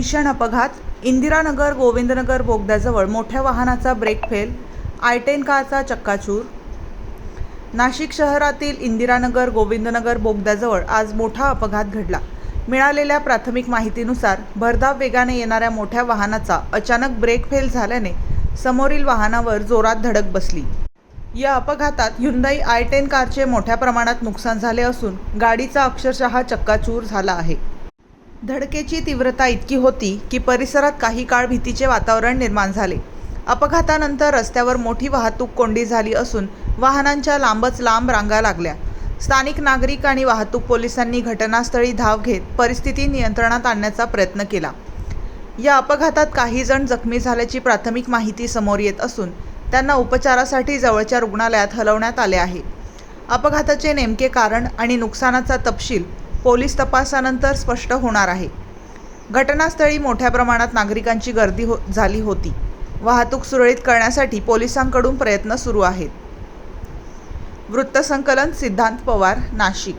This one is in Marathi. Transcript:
भीषण अपघात. इंदिरानगर गोविंदनगर बोगद्याजवळ मोठ्या वाहनाचा ब्रेक फेल, I-10 कारचा चक्काचूर. नाशिक शहरातील इंदिरानगर गोविंदनगर बोगद्याजवळ आज मोठा अपघात घडला. मिळालेल्या प्राथमिक माहितीनुसार भरधाव वेगाने येणाऱ्या मोठ्या वाहनाचा अचानक ब्रेक फेल झाल्याने समोरील वाहनावर जोरात धडक बसली. या अपघातात ह्युंदाई I-10 कारचे मोठ्या प्रमाणात नुकसान झाले असून गाडीचा अक्षरशः चक्काचूर झाला आहे. धडकेची तीव्रता इतकी होती की परिसरात काही काळ भीतीचे वातावरण निर्माण झाले. अपघातानंतर रस्त्यावर मोठी वाहतूक कोंडी झाली असून वाहनांच्या लांबच लांब रांगा लागल्या. स्थानिक नागरिक आणि वाहतूक पोलिसांनी घटनास्थळी धाव घेत परिस्थिती नियंत्रणात आणण्याचा प्रयत्न केला. या अपघातात काही जण जखमी झाल्याची प्राथमिक माहिती समोर येत असून त्यांना उपचारासाठी जवळच्या रुग्णालयात हलवण्यात आले आहे. अपघाताचे नेमके कारण आणि नुकसानाचा तपशील पोलीस तपासानंतर स्पष्ट होणार आहे. घटनास्थळी मोठ्या प्रमाणात नागरिकांची गर्दी झाली होती. वाहतूक सुरळीत करण्यासाठी पोलिसांकडून प्रयत्न सुरू आहेत. वृत्तसंकलन सिद्धांत पवार, नाशिक.